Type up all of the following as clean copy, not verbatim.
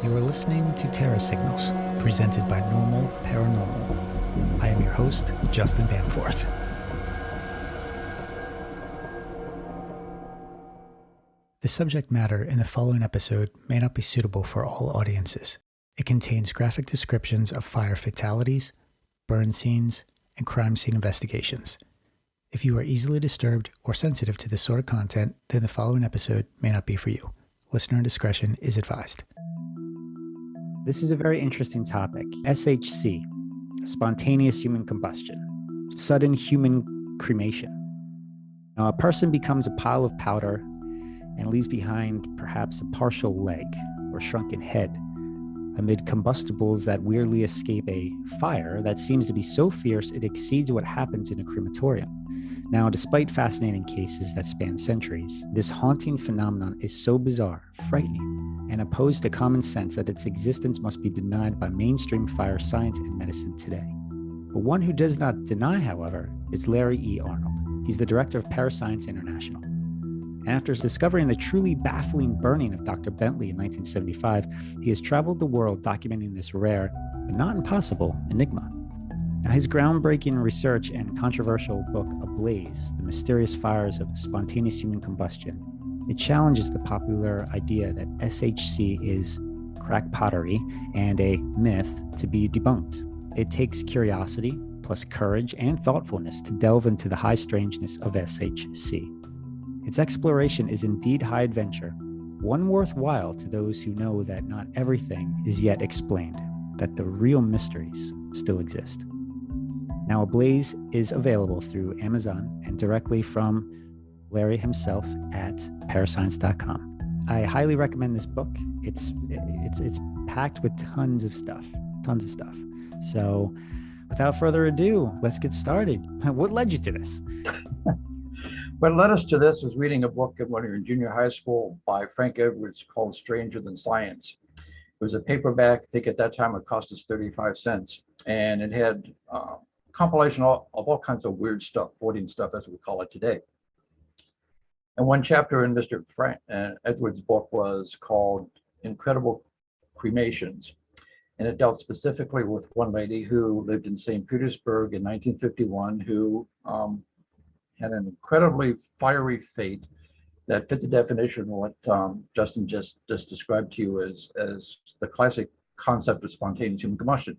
You are listening to Terra Signals, presented by Normal Paranormal. I am your host, Justin Bamforth. The subject matter in the following episode may not be suitable for all audiences. It contains graphic descriptions of fire fatalities, burn scenes, and crime scene investigations. If you are easily disturbed or sensitive to this sort of content, then the following episode may not be for you. Listener discretion is advised. This is a very interesting topic. SHC, spontaneous human combustion, sudden human cremation. Now, a person becomes a pile of powder and leaves behind perhaps a partial leg or shrunken head amid combustibles that weirdly escape a fire that seems to be so fierce it exceeds what happens in a crematorium. Now, despite fascinating cases that span centuries, this haunting phenomenon is so bizarre, frightening, and opposed to common sense that its existence must be denied by mainstream fire science and medicine today. But one who does not deny, however, is Larry E. Arnold. He's the director of Parascience International. And after discovering the truly baffling burning of Dr. Bentley in 1975, he has traveled the world documenting this rare, but not impossible, enigma. Now, his groundbreaking research and controversial book, Ablaze, The Mysterious Fires of Spontaneous Human Combustion, it challenges the popular idea that SHC is crack pottery and a myth to be debunked. It takes curiosity, plus courage and thoughtfulness to delve into the high strangeness of SHC. Its exploration is indeed high adventure, one worthwhile to those who know that not everything is yet explained, that the real mysteries still exist. Now, Ablaze is available through Amazon and directly from Larry himself at parascience.com. I highly recommend this book. It's packed with tons of stuff. So, without further ado, let's get started. What led you to this? What led us to this was reading a book when we were in junior high school by Frank Edwards called Stranger Than Science. It was a paperback. I think at that time it cost us 35 cents. And it had compilation of all kinds of weird stuff, 14 stuff as we call it today. And one chapter in Mr. Frank Edwards' book was called Incredible Cremations. And it dealt specifically with one lady who lived in St. Petersburg in 1951 who had an incredibly fiery fate that fit the definition of what Justin just described to you as the classic concept of spontaneous human combustion.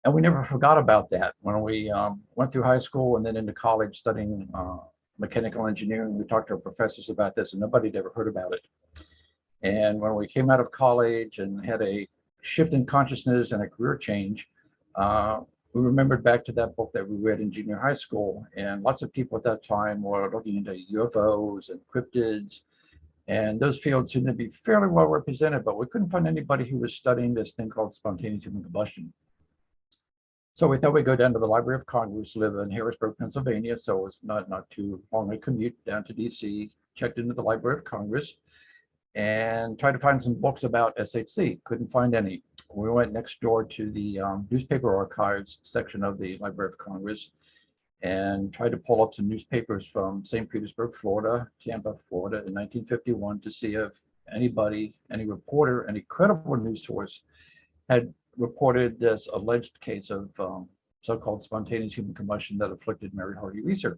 And we never forgot about that. When we went through high school and then into college studying mechanical engineering, we talked to our professors about this and nobody had ever heard about it. And when we came out of college and had a shift in consciousness and a career change, we remembered back to that book that we read in junior high school, and lots of people at that time were looking into UFOs and cryptids, and those fields seemed to be fairly well represented, but we couldn't find anybody who was studying this thing called spontaneous human combustion. So we thought we'd go down to the Library of Congress, live in Harrisburg, Pennsylvania, so it was not too long a commute down to DC, checked into the Library of Congress, and tried to find some books about SHC. Couldn't find any. We went next door to the newspaper archives section of the Library of Congress and tried to pull up some newspapers from St. Petersburg, Florida, Tampa, Florida in 1951 to see if anybody, any reporter, any credible news source had reported this alleged case of so-called spontaneous human combustion that afflicted Mary Hardy Reeser.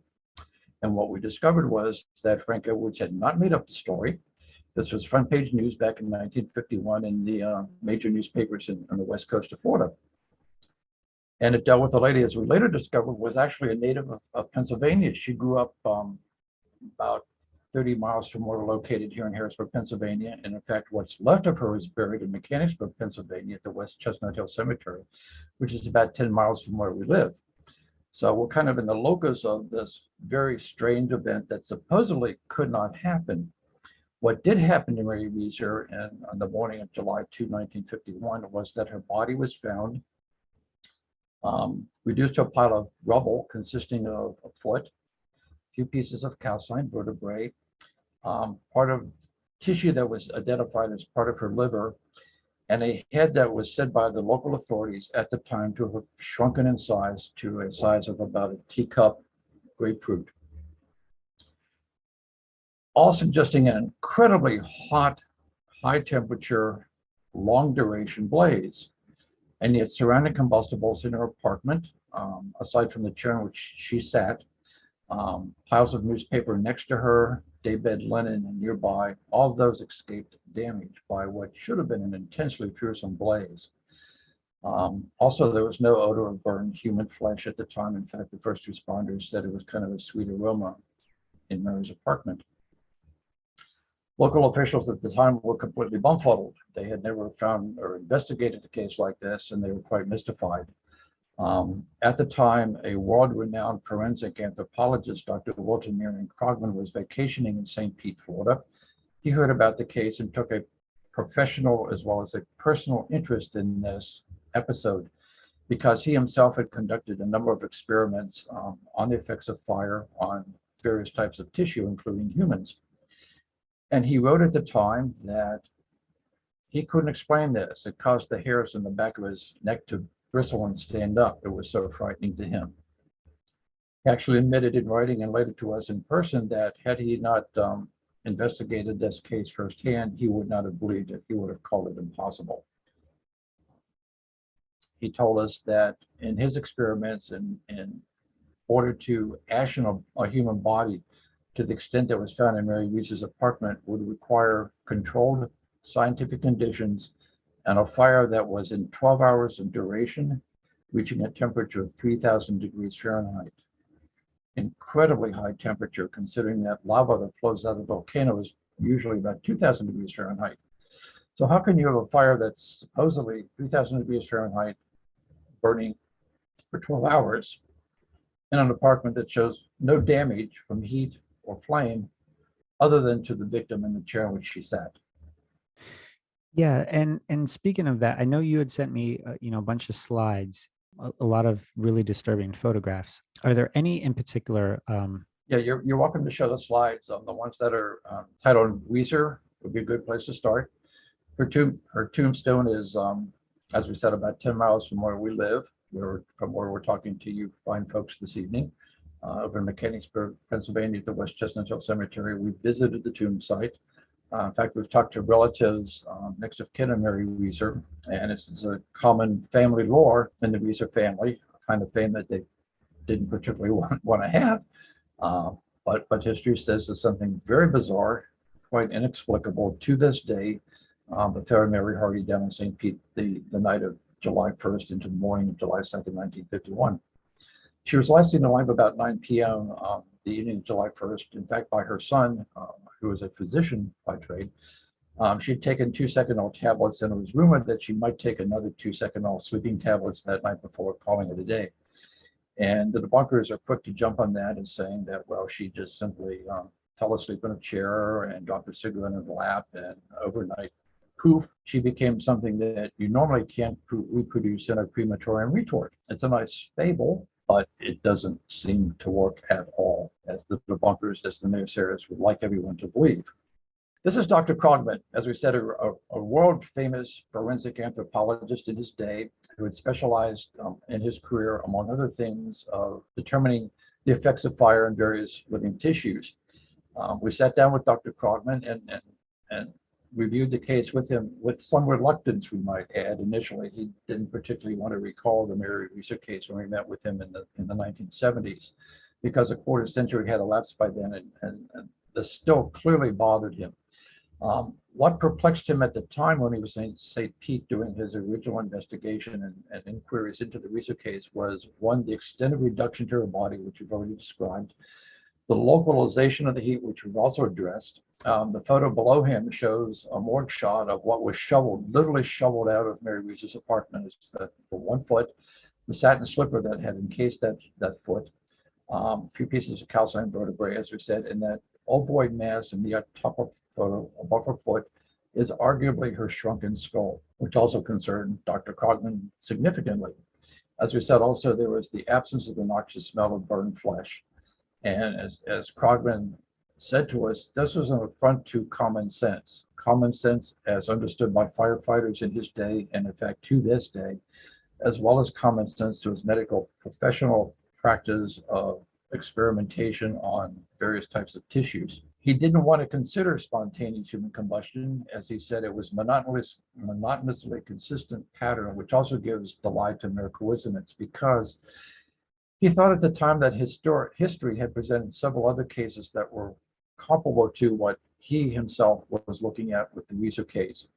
And what we discovered was that Frank Edwards had not made up the story. This was front page news back in 1951 in the major newspapers on the west coast of Florida. And it dealt with a lady, as we later discovered, was actually a native of Pennsylvania. She grew up about 30 miles from where we're located here in Harrisburg, Pennsylvania. And in fact, what's left of her is buried in Mechanicsburg, Pennsylvania at the West Chestnut Hill Cemetery, which is about 10 miles from where we live. So we're kind of in the locus of this very strange event that supposedly could not happen. What did happen to Mary Reeser on the morning of July 2, 1951, was that her body was found reduced to a pile of rubble consisting of a foot, a few pieces of calcined vertebrae, part of tissue that was identified as part of her liver, and a head that was said by the local authorities at the time to have shrunken in size to a size of about a teacup grapefruit. All suggesting an incredibly hot, high temperature long duration blaze. And yet surrounding combustibles in her apartment, aside from the chair in which she sat, piles of newspaper next to her, daybed linen and nearby, all of those escaped damage by what should have been an intensely fearsome blaze. Also, there was no odor of burned human flesh at the time. In fact, the first responders said it was kind of a sweet aroma in Mary's apartment. Local officials at the time were completely bumfuddled. They had never found or investigated a case like this, and they were quite mystified. At the time, a world-renowned forensic anthropologist, Dr. Walter Marion Krogman, was vacationing in St. Pete, Florida. He heard about the case and took a professional as well as a personal interest in this episode because he himself had conducted a number of experiments on the effects of fire on various types of tissue, including humans. And he wrote at the time that he couldn't explain this. It caused the hairs on the back of his neck to bristle and stand up. It was so frightening to him. He actually admitted in writing and later to us in person that had he not investigated this case firsthand, he would not have believed it. He would have called it impossible. He told us that in his experiments, in order to ashen a human body to the extent that was found in Mary Reese's apartment would require controlled scientific conditions and a fire that was in 12 hours in duration, reaching a temperature of 3,000 degrees Fahrenheit. Incredibly high temperature, considering that lava that flows out of a volcano is usually about 2,000 degrees Fahrenheit. So how can you have a fire that's supposedly 3,000 degrees Fahrenheit burning for 12 hours in an apartment that shows no damage from heat or flame other than to the victim in the chair in which she sat? Yeah, and speaking of that, I know you had sent me, a bunch of slides, a lot of really disturbing photographs. Are there any in particular? Yeah, you're welcome to show the slides. The ones that are titled Weezer would be a good place to start. Her tombstone is, as we said, about 10 miles from where we live, from where we're talking to you fine folks this evening, over in Mechanicsburg, Pennsylvania, at the West Chestnut Hill Cemetery. We visited the tomb site. In fact, we've talked to relatives next of kin of Mary Weezer, and it's a common family lore in the Weezer family, kind of fame that they didn't particularly want to have. But history says there's something very bizarre, quite inexplicable to this day, befell Mary Hardy down in St. Pete the night of July 1st into the morning of July 2nd, 1951. She was last seen alive about 9 p.m. The evening of July 1st, in fact, by her son, who was a physician by trade. She'd taken 2 Seconal tablets, and it was rumored that she might take another 2 Seconal sleeping tablets that night before calling it a day. And the debunkers are quick to jump on that and saying that, well, she just simply fell asleep in a chair and dropped a cigarette in her lap, and overnight, poof, she became something that you normally can't reproduce in a crematorium retort. It's a nice fable, but it doesn't seem to work at all, as the debunkers, as the naysayers would like everyone to believe. This is Dr. Krogman, as we said, a world-famous forensic anthropologist in his day who had specialized in his career, among other things, of determining the effects of fire in various living tissues. We sat down with Dr. Krogman and reviewed the case with him with some reluctance, we might add. Initially, he didn't particularly want to recall the Mary Reeser case when we met with him in the 1970s, because a quarter century had elapsed by then, and this still clearly bothered him. What perplexed him at the time when he was in St. Pete doing his original investigation and inquiries into the Reeser case was, one, the extent of reduction to her body, which we've already described, the localization of the heat, which we've also addressed. The photo below him shows a morgue shot of what was literally shoveled out of Mary Reese's apartment. It's the 1 foot, the satin slipper that had encased that foot, a few pieces of calcined vertebrae, as we said, and that ovoid mass in the top of photo above her foot is arguably her shrunken skull, which also concerned Dr. Krogman significantly. As we said, also, there was the absence of the noxious smell of burned flesh. And as Krogman said to us, this was an affront to common sense as understood by firefighters in his day, and in fact to this day, as well as common sense to his medical professional practice of experimentation on various types of tissues. He didn't want to consider spontaneous human combustion, as he said it was monotonously consistent pattern, which also gives the lie to mere coincidence, because he thought at the time that history had presented several other cases that were comparable to what he himself was looking at with the Weiser case.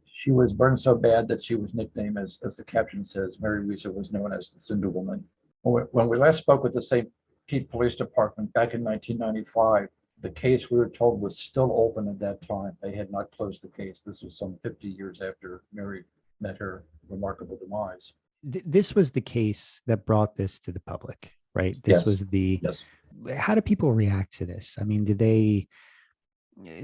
She was burned so bad that she was nicknamed, as the caption says, Mary Weiser was known as the Cinder Woman. When we last spoke with the St. Pete Police Department back in 1995, the case, we were told, was still open at that time. They had not closed the case. This was some 50 years after Mary met her remarkable demise. This was the case that brought this to the public, right? This Yes. was the, Yes. how do people react to this? I mean, did they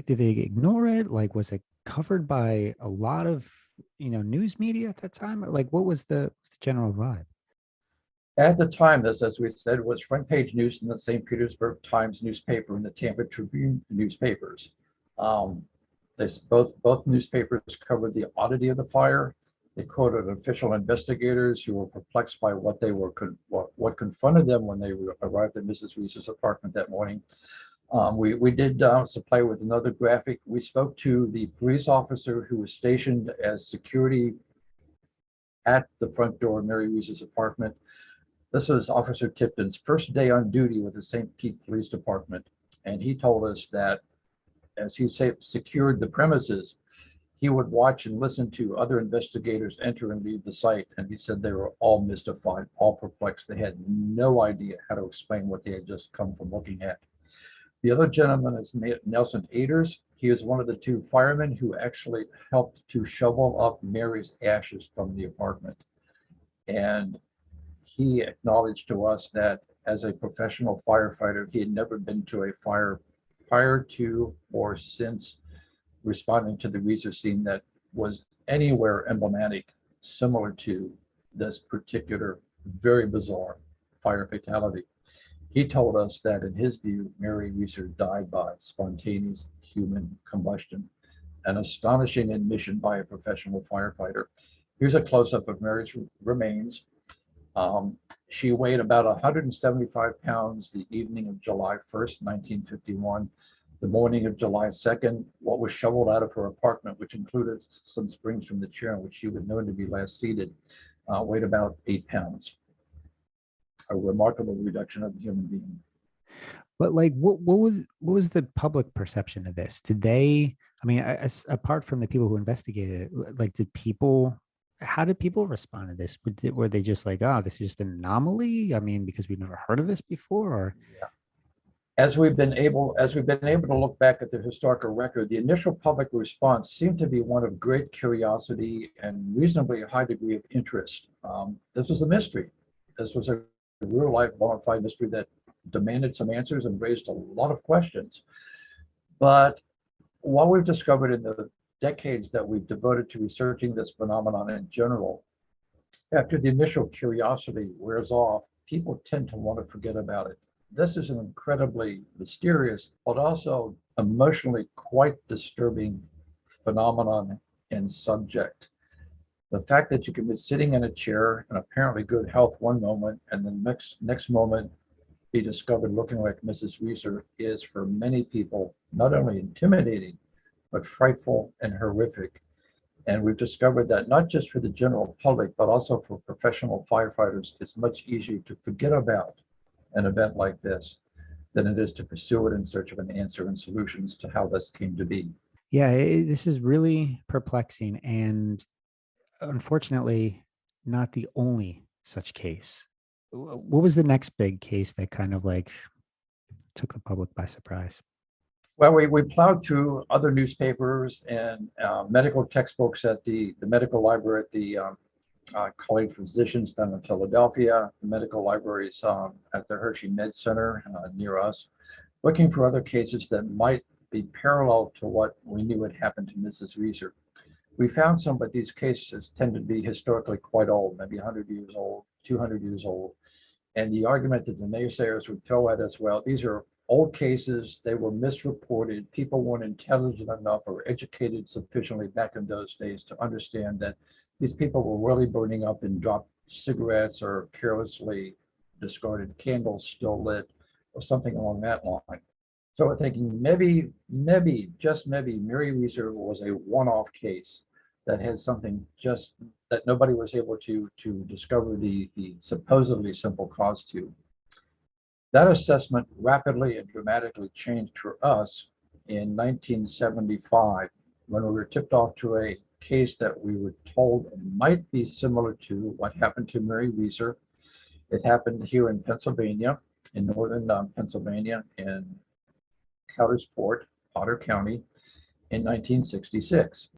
ignore it? Like, was it covered by a lot of, news media at that time? Like, what was the general vibe? At the time, this, as we said, was front page news in the St. Petersburg Times newspaper and the Tampa Tribune newspapers. Both newspapers covered the oddity of the fire. They quoted official investigators who were perplexed by what confronted them when they arrived at Mrs. Reese's apartment that morning. We did supply with another graphic. We spoke to the police officer who was stationed as security at the front door of Mary Reese's apartment. This was Officer Tipton's first day on duty with the St. Pete Police Department. And he told us that as he secured the premises, he would watch and listen to other investigators enter and leave the site. And he said they were all mystified, all perplexed. They had no idea how to explain what they had just come from looking at. The other gentleman is Nelson Aders. He is one of the two firemen who actually helped to shovel up Mary's ashes from the apartment. And he acknowledged to us that as a professional firefighter, he had never been to a fire prior to or since responding to the Weiser scene that was anywhere emblematic, similar to this particular very bizarre fire fatality. He told us that in his view, Mary Weiser died by spontaneous human combustion, an astonishing admission by a professional firefighter. Here's a close-up of Mary's remains. She weighed about 175 pounds the evening of July 1st, 1951. The morning of July 2nd, what was shoveled out of her apartment, which included some springs from the chair in which she was known to be last seated, weighed about 8 pounds. A remarkable reduction of a human being. But like, what was the public perception of this? Did they, I mean, apart from the people who investigated it, like, how did people respond to this? Were they just like, oh, this is just an anomaly? I mean, because we've never heard of this before? Or... Yeah. As we've been able to look back at the historical record, the initial public response seemed to be one of great curiosity and reasonably high degree of interest. This was a mystery. This was a real life bona fide mystery that demanded some answers and raised a lot of questions. But what we've discovered in the decades that we've devoted to researching this phenomenon in general, after the initial curiosity wears off, people tend to want to forget about it. This is an incredibly mysterious, but also emotionally quite disturbing phenomenon and subject. The fact that you can be sitting in a chair in apparently good health one moment and the next moment be discovered looking like Mrs. Weiser is, for many people, not only intimidating, but frightful and horrific. And we've discovered that not just for the general public, but also for professional firefighters, it's much easier to forget about an event like this than it is to pursue it in search of an answer and solutions to how this came to be. Yeah, this is really perplexing, and unfortunately, not the only such case. What was the next big case that kind of like took the public by surprise? Well, we plowed through other newspapers and medical textbooks at the medical library at the College of Physicians down in Philadelphia, the medical libraries at the Hershey Med Center near us, looking for other cases that might be parallel to what we knew had happened to Mrs. Weiser. We found some, but these cases tend to be historically quite old, maybe 100 years old, 200 years old. And the argument that the naysayers would throw at us, well, these are old cases, they were misreported, people weren't intelligent enough or educated sufficiently back in those days to understand that these people were really burning up in dropped cigarettes or carelessly discarded candles still lit or something along that line. So we're thinking just maybe, Mary Reeser was a one-off case that had something just that nobody was able to discover the supposedly simple cause to. That assessment rapidly and dramatically changed for us in 1975 when we were tipped off to a case that we were told might be similar to what happened to Mary Reeser. It happened here in Pennsylvania, in northern Pennsylvania, in Coudersport, Potter County, in 1966.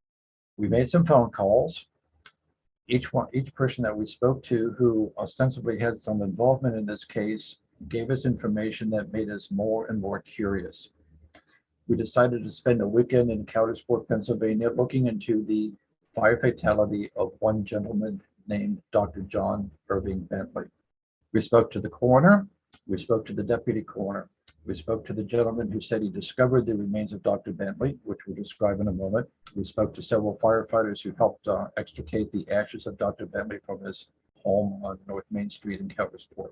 We made some phone calls. Each person that we spoke to who ostensibly had some involvement in this case gave us information that made us more and more curious. We decided to spend a weekend in Coudersport, Pennsylvania, looking into the fire fatality of one gentleman named Dr. John Irving Bentley. We spoke to the coroner. We spoke to the deputy coroner. We spoke to the gentleman who said he discovered the remains of Dr. Bentley, which we'll describe in a moment. We spoke to several firefighters who helped extricate the ashes of Dr. Bentley from his home on North Main Street in Coudersport.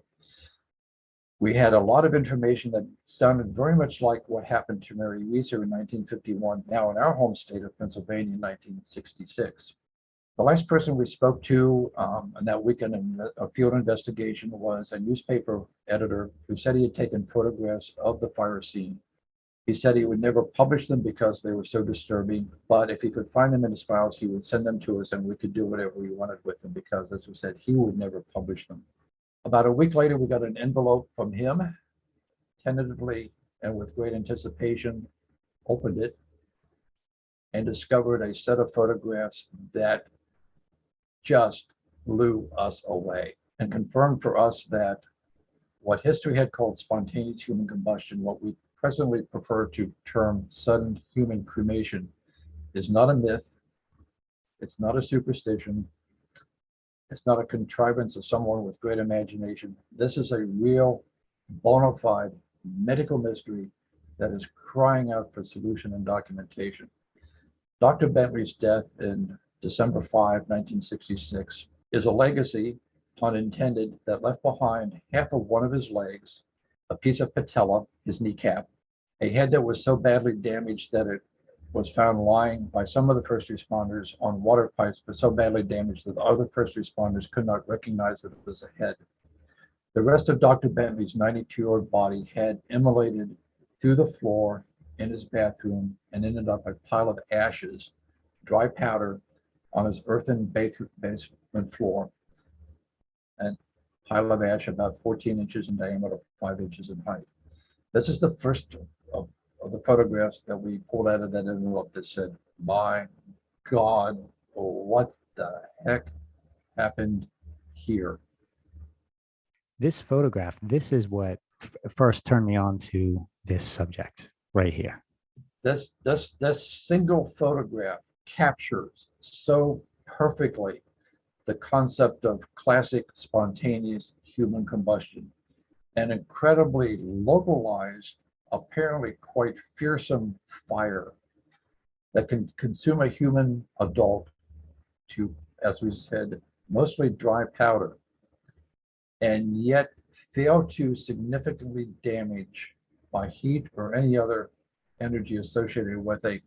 We had a lot of information that sounded very much like what happened to Mary Reeser in 1951, now in our home state of Pennsylvania in 1966. The last person we spoke to on that weekend in a field investigation was a newspaper editor who said he had taken photographs of the fire scene. He said he would never publish them because they were so disturbing, but if he could find them in his files, he would send them to us and we could do whatever we wanted with them because, as we said, he would never publish them. About a week later, we got an envelope from him, tentatively and with great anticipation, opened it and discovered a set of photographs that just blew us away and confirmed for us that what history had called spontaneous human combustion, what we presently prefer to term sudden human cremation, is not a myth, it's not a superstition, it's not a contrivance of someone with great imagination. This is a real, bona fide medical mystery that is crying out for solution and documentation. Dr. Bentley's death in December 5, 1966, is a legacy, pun intended, that left behind half of one of his legs, a piece of patella, his kneecap, a head that was so badly damaged that it was found lying by some of the first responders on water pipes, but so badly damaged that the other first responders could not recognize that it was a head. The rest of Dr. Bentley's 92-year-old body had immolated through the floor in his bathroom and ended up a pile of ashes, dry powder, on his earthen basement floor, and pile of ash about 14 inches in diameter, 5 inches in height. This is the first of the photographs that we pulled out of that envelope that said, my God, what the heck happened here? This photograph, this is what first turned me on to this subject right here. This single photograph captures so perfectly the concept of classic spontaneous human combustion, an incredibly localized, apparently quite fearsome fire that can consume a human adult to, as we said, mostly dry powder, and yet fail to significantly damage by heat or any other energy associated with a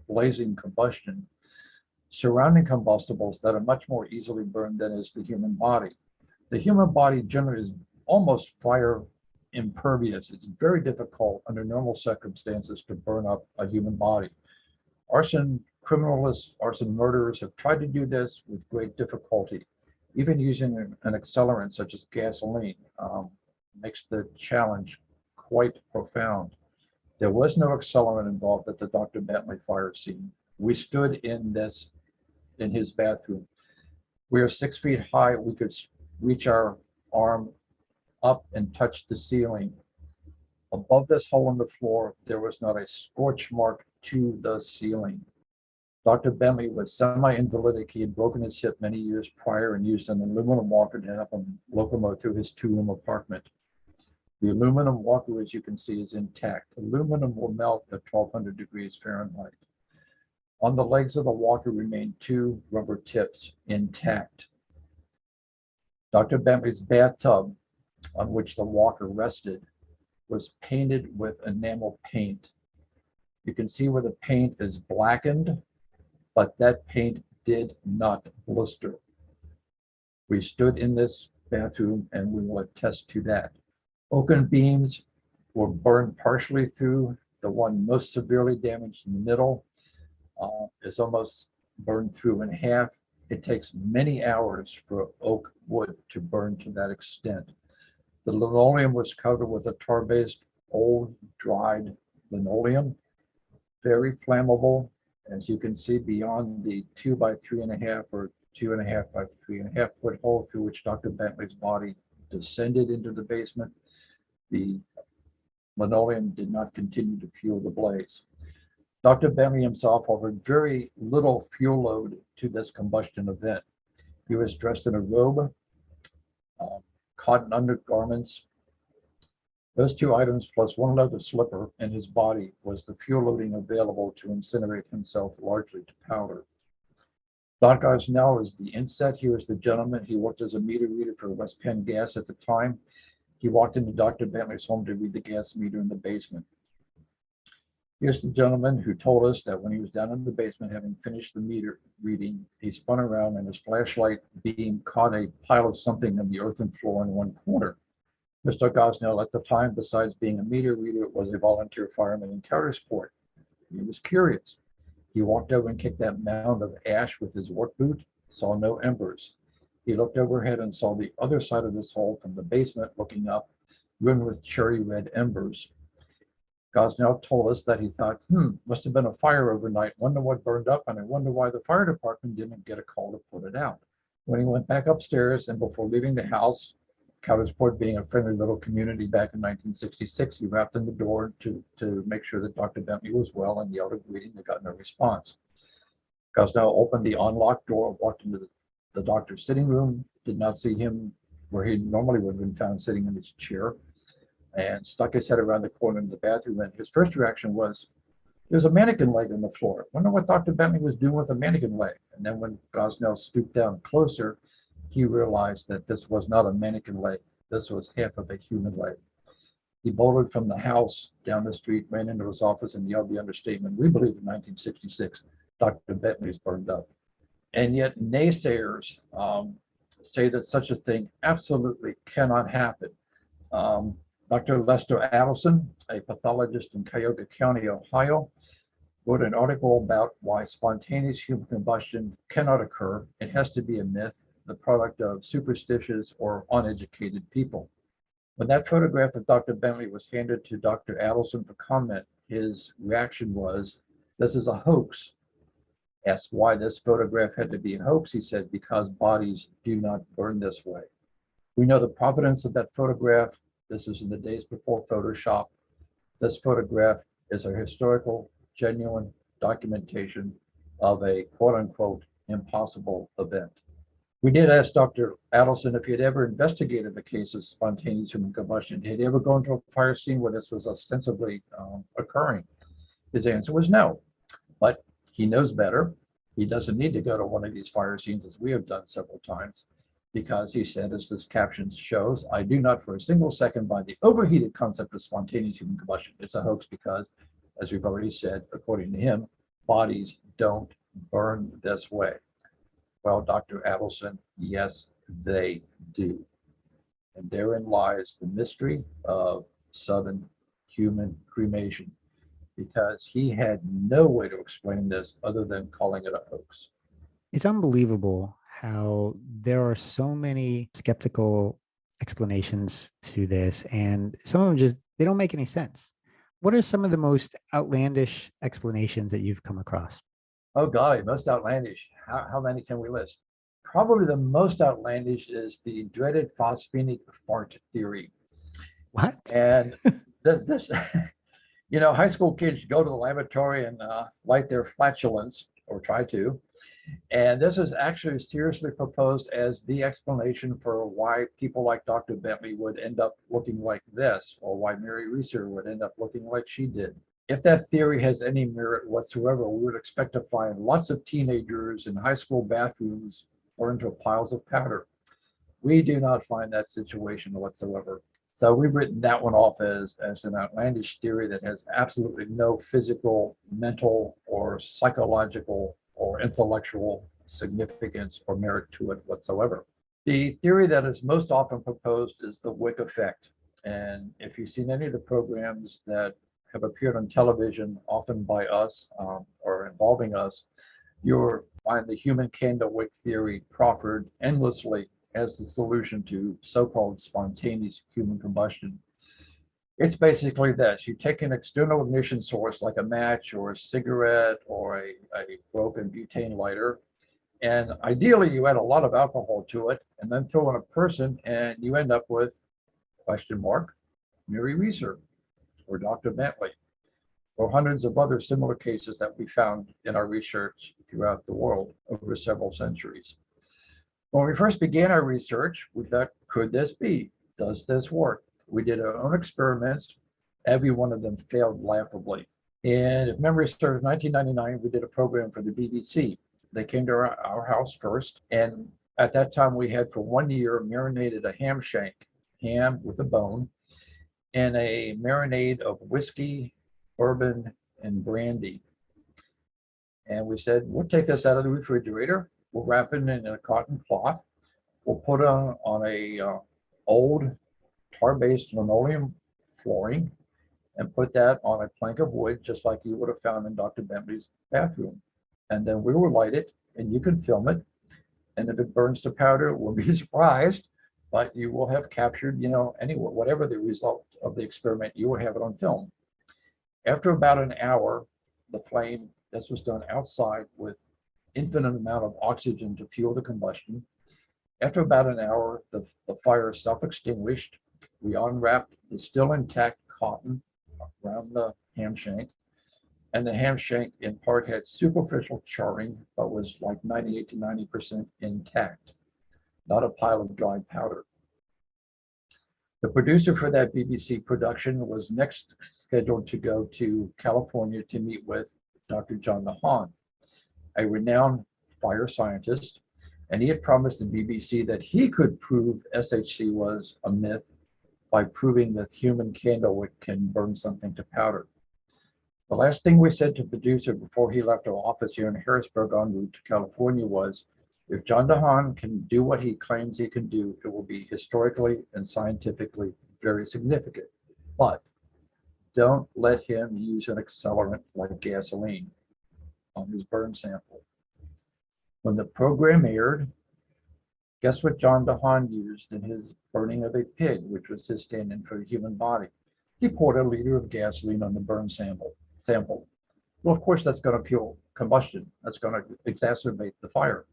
blazing combustion surrounding combustibles that are much more easily burned than is the human body. The human body generally is almost fire impervious. It's very difficult under normal circumstances to burn up a human body. Arson criminalists, arson murderers have tried to do this with great difficulty. Even using an accelerant such as gasoline makes the challenge quite profound. There was no accelerant involved at the Dr. Bentley fire scene. We stood in his bathroom. We are 6 feet high. We could reach our arm up and touch the ceiling. Above this hole in the floor, there was not a scorch mark to the ceiling. Dr. Bentley was semi-invalidic. He had broken his hip many years prior and used an aluminum walker to help him locomote through his 2-room apartment. The aluminum walker, as you can see, is intact. Aluminum will melt at 1200 degrees Fahrenheit. On the legs of the walker remain 2 rubber tips intact. Dr. Bentley's bathtub, on which the walker rested, was painted with enamel paint. You can see where the paint is blackened, but that paint did not blister. We stood in this bathroom and we will attest to that. Oaken beams were burned partially through. The one most severely damaged in the middle is almost burned through in half. It takes many hours for oak wood to burn to that extent. The linoleum was covered with a tar-based old dried linoleum, very flammable. As you can see, beyond the 2 by 3.5 or 2.5 by 3.5 foot hole through which Dr. Bentley's body descended into the basement, the linoleum did not continue to fuel the blaze. Dr. Bentley himself offered very little fuel load to this combustion event. He was dressed in a robe, cotton undergarments. Those two items plus one leather slipper in his body was the fuel loading available to incinerate himself largely to powder. Don Gosnell is the inset. He was the gentleman. He worked as a meter reader for West Penn Gas at the time. He walked into Dr. Bentley's home to read the gas meter in the basement. Here's the gentleman who told us that when he was down in the basement, having finished the meter reading, he spun around and his flashlight beam caught a pile of something on the earthen floor in one corner. Mr. Gosnell, at the time, besides being a meter reader, was a volunteer fireman in Countersport. He was curious. He walked over and kicked that mound of ash with his work boot, saw no embers. He looked overhead and saw the other side of this hole from the basement looking up, rimmed with cherry red embers. Gosnell told us that he thought, must have been a fire overnight. Wonder what burned up, and I wonder why the fire department didn't get a call to put it out. When he went back upstairs and before leaving the house, Countersport being a friendly little community back in 1966, he rapped on the door to make sure that Dr. Bentley was well and yelled a greeting that got no response. Gosnell opened the unlocked door, walked into the doctor's sitting room, did not see him where he normally would have been found sitting in his chair, and stuck his head around the corner of the bathroom. And his first reaction was, there's a mannequin leg on the floor. Wonder what Dr. Bentley was doing with a mannequin leg. And then when Gosnell stooped down closer, he realized that this was not a mannequin leg. This was half of a human leg. He bolted from the house down the street, ran into his office, and yelled the understatement, we believe in 1966, Dr. Bentley's burned up. And yet naysayers say that such a thing absolutely cannot happen. Dr. Lester Adelson, a pathologist in Cuyahoga County, Ohio, wrote an article about why spontaneous human combustion cannot occur. It has to be a myth, the product of superstitious or uneducated people. When that photograph of Dr. Bentley was handed to Dr. Adelson for comment, his reaction was, this is a hoax. Asked why this photograph had to be a hoax, he said, because bodies do not burn this way. We know the provenance of that photograph. This is in the days before Photoshop. This photograph is a historical, genuine documentation of a quote unquote impossible event. We did ask Dr. Adelson if he had ever investigated a case of spontaneous human combustion. Had he ever gone to a fire scene where this was ostensibly occurring? His answer was no, but he knows better. He doesn't need to go to one of these fire scenes, as we have done several times, because he said, as this caption shows, I do not for a single second buy the overheated concept of spontaneous human combustion. It's a hoax because, as we've already said, according to him, bodies don't burn this way. Well, Dr. Adelson, yes, they do. And therein lies the mystery of sudden human cremation, because he had no way to explain this other than calling it a hoax. It's unbelievable how there are so many skeptical explanations to this, and some of them just, they don't make any sense. What are some of the most outlandish explanations that you've come across? Oh, golly, most outlandish. How many can we list? Probably the most outlandish is the dreaded phosphenic fart theory. What? And this high school kids go to the laboratory and light their flatulence, or try to. And this is actually seriously proposed as the explanation for why people like Dr. Bentley would end up looking like this, or why Mary Reeser would end up looking like she did. If that theory has any merit whatsoever, we would expect to find lots of teenagers in high school bathrooms or into piles of powder. We do not find that situation whatsoever. So we've written that one off as an outlandish theory that has absolutely no physical, mental, or psychological or intellectual significance or merit to it whatsoever. The theory that is most often proposed is the Wick effect. And if you've seen any of the programs that have appeared on television, often by us or involving us, you'll find the human candle wick theory proffered endlessly as the solution to so-called spontaneous human combustion. It's basically this: you take an external ignition source like a match or a cigarette or a broken butane lighter, and ideally you add a lot of alcohol to it and then throw in a person, and you end up with question mark, Mary Reeser or Dr. Bentley, or hundreds of other similar cases that we found in our research throughout the world over several centuries. When we first began our research, we thought, could this be? Does this work? We did our own experiments. Every one of them failed laughably. And if memory serves, 1999, we did a program for the BBC. They came to our house first. And at that time, we had for 1 year marinated a ham shank, ham with a bone, in a marinade of whiskey, bourbon, and brandy. And we said, we'll take this out of the refrigerator. We'll wrap it in a cotton cloth. We'll put it on a old tar-based linoleum flooring and put that on a plank of wood, just like you would have found in Dr. Bentley's bathroom. And then we will light it, and you can film it. And if it burns to powder, we'll be surprised, but you will have captured, anyway, whatever the result of the experiment, you will have it on film. After about an hour, the flame, this was done outside with infinite amount of oxygen to fuel the combustion. After about an hour, the fire self-extinguished. We unwrapped the still intact cotton around the ham shank, and the ham shank in part had superficial charring, but was like 98 to 90% intact, not a pile of dried powder. The producer for that BBC production was next scheduled to go to California to meet with Dr. John DeHaan, a renowned fire scientist, and he had promised the BBC that he could prove SHC was a myth by proving that human candle wick can burn something to powder. The last thing we said to the producer before he left our office here in Harrisburg en route to California was, if John DeHaan can do what he claims he can do, it will be historically and scientifically very significant. But don't let him use an accelerant like gasoline on his burn sample. When the program aired, guess what John DeHaan used in his burning of a pig, which was his stand-in for the human body? He poured a liter of gasoline on the burn sample. Well, of course, that's going to fuel combustion. That's going to exacerbate the fire.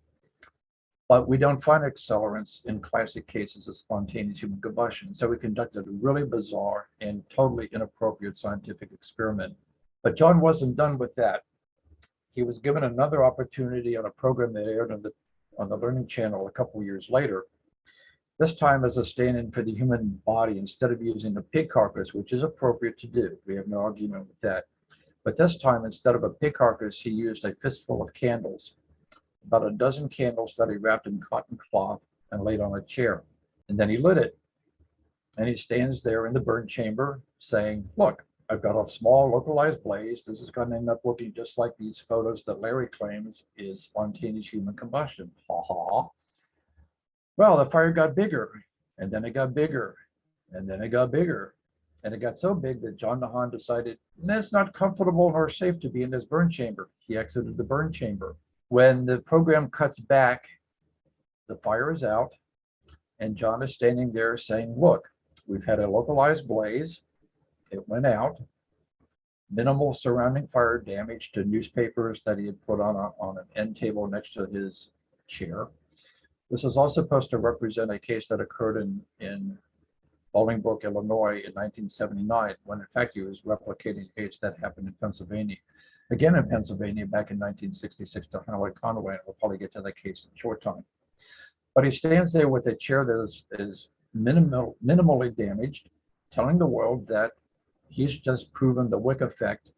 But we don't find accelerants in classic cases of spontaneous human combustion. So we conducted a really bizarre and totally inappropriate scientific experiment. But John wasn't done with that. He was given another opportunity on a program that aired on the Learning Channel a couple of years later, this time as a stand-in for the human body instead of using a pig carcass, which is appropriate to do. We have no argument with that. But this time, instead of a pig carcass, he used a fistful of candles, about a dozen candles that he wrapped in cotton cloth and laid on a chair. And then he lit it. And he stands there in the burn chamber saying, look, I've got a small localized blaze. This is going to end up looking just like these photos that Larry claims is spontaneous human combustion. Ha ha. Well, the fire got bigger, and then it got bigger, and then it got bigger. And it got so big that John DeHaan decided, it's not comfortable nor safe to be in this burn chamber. He exited the burn chamber. When the program cuts back, the fire is out, and John is standing there saying, look, we've had a localized blaze. It went out. Minimal surrounding fire damage to newspapers that he had put on an end table next to his chair. This is all supposed to represent a case that occurred in Bolingbrook, Illinois in 1979, when in fact he was replicating a case that happened in Pennsylvania. Again in Pennsylvania back in 1966 to Howard Conway, and we'll probably get to that case in a short time. But he stands there with a chair that is minimally damaged, telling the world that he's just proven the Wick effect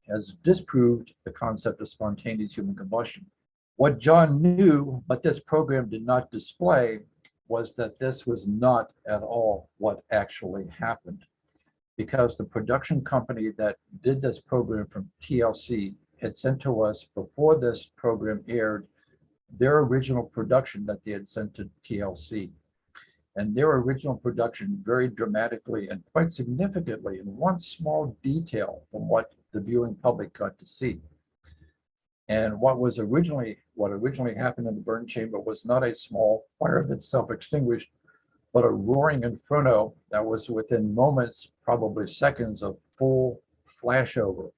has disproved the concept of spontaneous human combustion. What John knew, but this program did not display, was that this was not at all what actually happened, because the production company that did this program from TLC had sent to us before this program aired their original production that they had sent to TLC. And their original production varied dramatically and quite significantly in one small detail from what the viewing public got to see. And what originally happened in the burn chamber was not a small fire that self-extinguished, but a roaring inferno that was within moments, probably seconds, of full flashover.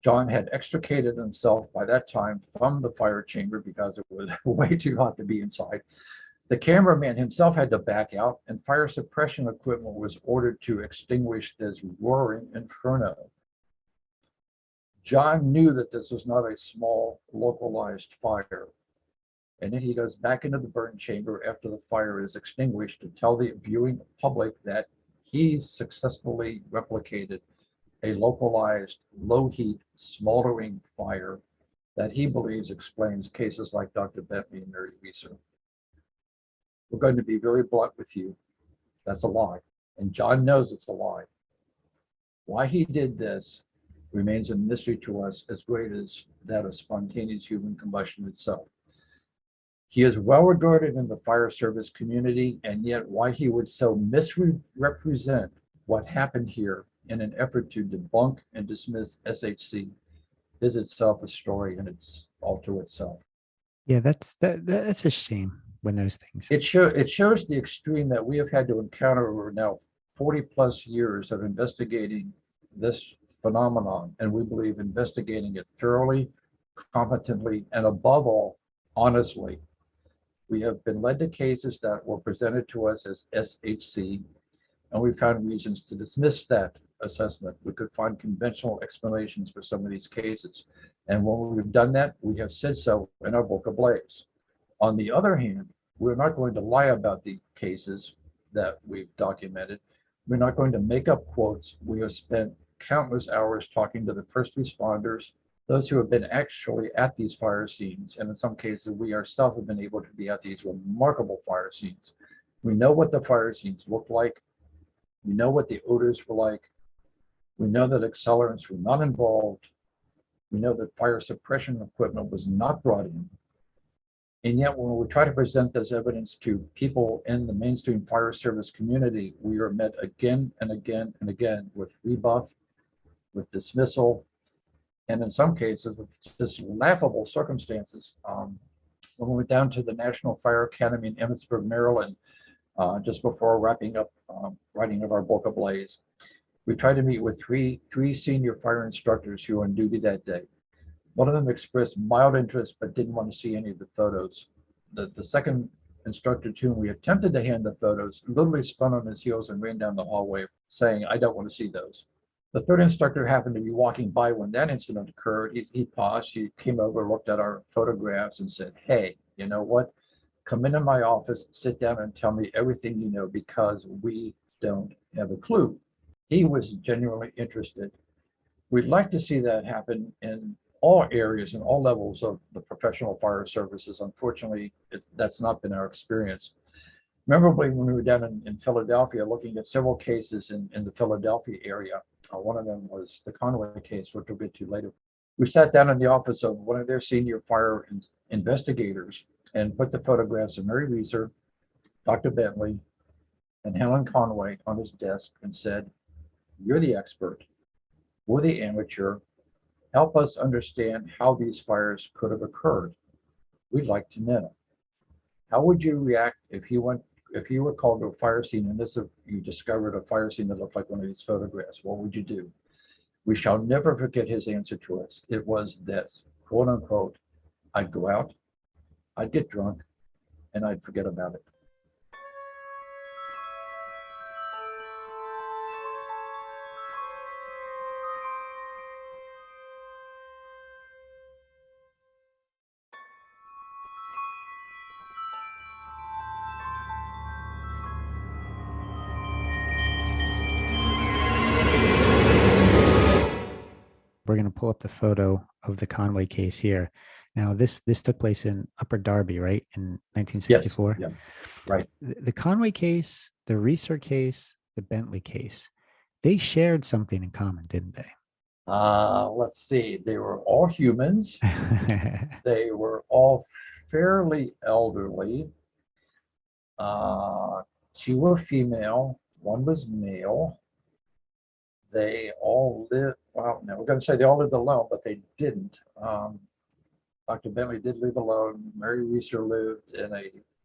John had extricated himself by that time from the fire chamber because it was way too hot to be inside. The cameraman himself had to back out, and fire suppression equipment was ordered to extinguish this roaring inferno. John knew that this was not a small, localized fire. And then he goes back into the burn chamber after the fire is extinguished to tell the viewing public that he successfully replicated a localized, low-heat, smoldering fire that he believes explains cases like Dr. Bentley and Mary Weiser. We're going to be very blunt with you. That's a lie. And John knows it's a lie. Why he did this remains a mystery to us, as great as that of spontaneous human combustion itself. He is well regarded in the fire service community, and yet why he would so misrepresent what happened here in an effort to debunk and dismiss SHC is itself a story in its all to itself. Yeah, that's a shame when those things. It shows the extreme that we have had to encounter over now 40 plus years of investigating this phenomenon, and we believe investigating it thoroughly, competently, and above all, honestly. We have been led to cases that were presented to us as SHC, and we found reasons to dismiss that assessment. We could find conventional explanations for some of these cases. And when we've done that, we have said so in our book Ablaze. On the other hand, we're not going to lie about the cases that we've documented. We're not going to make up quotes. We have spent countless hours talking to the first responders, those who have been actually at these fire scenes, and in some cases, we ourselves have been able to be at these remarkable fire scenes. We know what the fire scenes looked like. We know what the odors were like. We know that accelerants were not involved. We know that fire suppression equipment was not brought in. And yet, when we try to present this evidence to people in the mainstream fire service community, we are met again and again and again with rebuff, with dismissal, and in some cases, with just laughable circumstances. When we went down to the National Fire Academy in Emmitsburg, Maryland, just before wrapping up writing of our book Ablaze, we tried to meet with three senior fire instructors who were on duty that day. One of them expressed mild interest, but didn't want to see any of the photos. The second instructor to whom we attempted to hand the photos literally spun on his heels and ran down the hallway saying, "I don't want to see those." The third instructor happened to be walking by when that incident occurred. He paused, he came over, looked at our photographs and said, "Hey, you know what? Come into my office, sit down and tell me everything you know, because we don't have a clue." He was genuinely interested. We'd like to see that happen in all areas and all levels of the professional fire services. Unfortunately, that's not been our experience. Memorably, when we were down in Philadelphia looking at several cases in the Philadelphia area, one of them was the Conway case, which we'll get to later. We sat down in the office of one of their senior fire investigators and put the photographs of Mary Weiser, Dr. Bentley, and Helen Conway on his desk and said, "You're the expert. We're the amateur. Help us understand how these fires could have occurred. We'd like to know. How would you react if you were called to a fire scene and you discovered a fire scene that looked like one of these photographs? What would you do?" We shall never forget his answer to us. It was this, quote unquote, "I'd go out, I'd get drunk, and I'd forget about it." We're going to pull pull up the photo of the Conway case here. Now, this took place in Upper Darby, right, in Yes, 1964. yeah, right. The Conway case, the Reeser case, the Bentley case, they shared something in common, didn't they? Let's see. They were all humans. They were all fairly elderly. Uh, Two were female, one was male. They all lived, well, now we're going to say they all lived alone, but they didn't. Dr. Bentley did live alone. Mary Reeser lived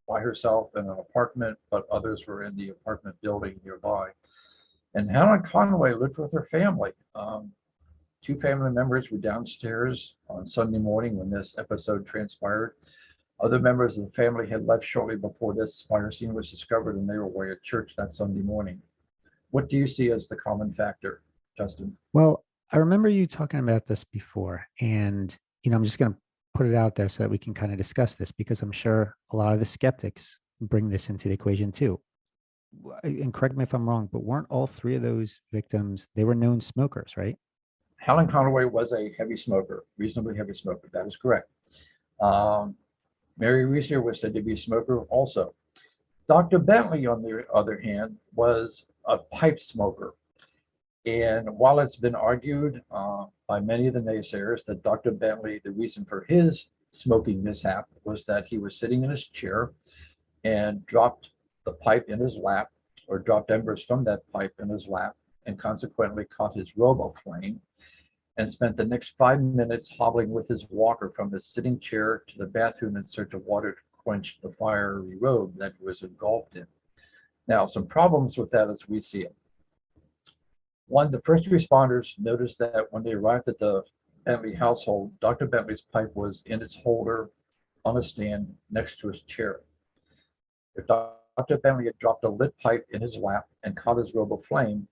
by herself in an apartment, but others were in the apartment building nearby. And Helen Conway lived with her family. Two family members were downstairs on Sunday morning when this episode transpired. Other members of the family had left shortly before this fire scene was discovered, and they were away at church that Sunday morning. What do you see as the common factor, Justin? Well, I remember you talking about this before, and I'm just going to put it out there so that we can kind of discuss this because I'm sure a lot of the skeptics bring this into the equation too. And correct me if I'm wrong, but weren't all three of those victims, they were known smokers, right? Helen Conway was a heavy smoker, reasonably heavy smoker. That is correct. Mary Reeser was said to be a smoker also. Dr. Bentley, on the other hand, was a pipe smoker. And while it's been argued by many of the naysayers that Dr. Bentley, the reason for his smoking mishap was that he was sitting in his chair and dropped the pipe in his lap or dropped embers from that pipe in his lap and consequently caught his robe aflame and spent the next 5 minutes hobbling with his walker from his sitting chair to the bathroom in search of water to quench the fiery robe that he was engulfed in. Now, some problems with that as we see it. One, the first responders noticed that when they arrived at the Bentley household, Dr. Bentley's pipe was in its holder on a stand next to his chair. If Dr. Bentley had dropped a lit pipe in his lap and caught his robe aflame,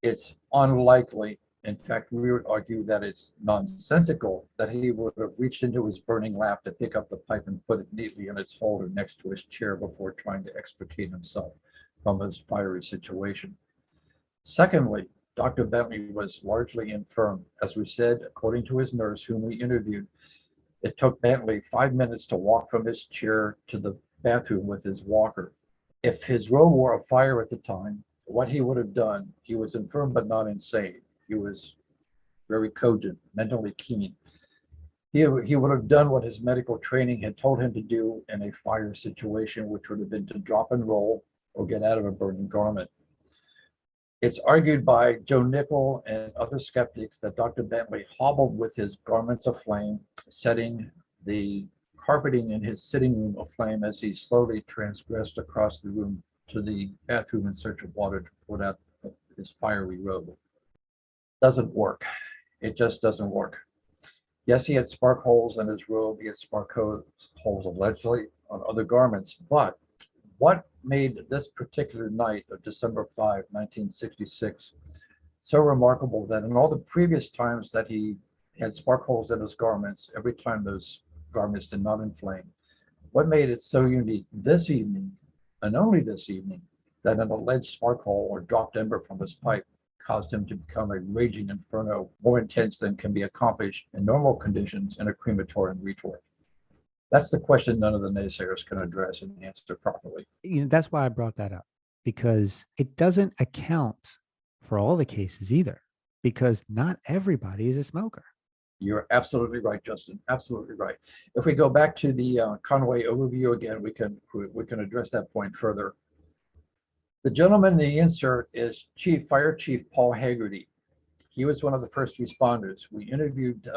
it's unlikely, in fact, we would argue that it's nonsensical, that he would have reached into his burning lap to pick up the pipe and put it neatly in its holder next to his chair before trying to extricate himself from his fiery situation. Secondly, Dr. Bentley was largely infirm. As we said, according to his nurse, whom we interviewed, it took Bentley 5 minutes to walk from his chair to the bathroom with his walker. If his robe were afire at the time, what he would have done, he was infirm but not insane. He was very cogent, mentally keen. He would have done what his medical training had told him to do in a fire situation, which would have been to drop and roll or get out of a burning garment. It's argued by Joe Nickel and other skeptics that Dr. Bentley hobbled with his garments aflame, setting the carpeting in his sitting room aflame as he slowly transgressed across the room to the bathroom in search of water to put out his fiery robe. Doesn't work. It just doesn't work. Yes, he had spark holes in his robe. He had spark holes allegedly on other garments, but what made this particular night of December 5, 1966, so remarkable that in all the previous times that he had spark holes in his garments, every time those garments did not inflame, what made it so unique this evening, and only this evening, that an alleged spark hole or dropped ember from his pipe caused him to become a raging inferno more intense than can be accomplished in normal conditions in a crematorium retort? That's the question none of the naysayers can address and answer properly. That's why I brought that up, because it doesn't account for all the cases either, because not everybody is a smoker. You're absolutely right, Justin. Absolutely right. If we go back to the Conway overview again, we can address that point further. The gentleman in the insert is Fire Chief Paul Haggerty. He was one of the first responders. We interviewed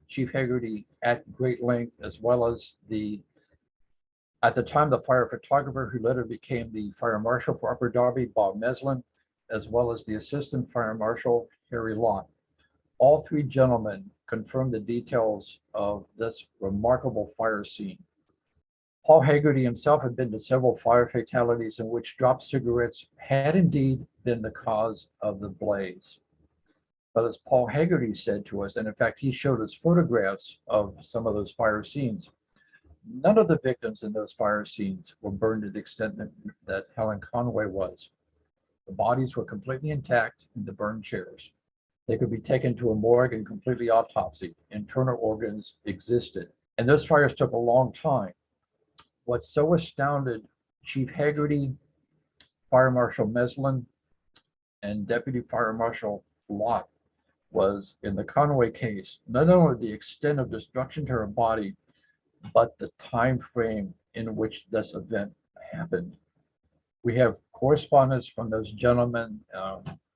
Chief Haggerty at great length, as well as at the time, the fire photographer who later became the fire marshal for Upper Darby, Bob Meslin, as well as the assistant fire marshal, Harry Lott. All three gentlemen confirmed the details of this remarkable fire scene. Paul Haggerty himself had been to several fire fatalities in which dropped cigarettes had indeed been the cause of the blaze. But as Paul Haggerty said to us, and in fact, he showed us photographs of some of those fire scenes, none of the victims in those fire scenes were burned to the extent that Helen Conway was. The bodies were completely intact in the burned chairs. They could be taken to a morgue and completely autopsied. Internal organs existed. And those fires took a long time. What so astounded Chief Haggerty, Fire Marshal Meslin, and Deputy Fire Marshal Lott was in the Conway case, not only the extent of destruction to her body, but the time frame in which this event happened. We have correspondence from those gentlemen,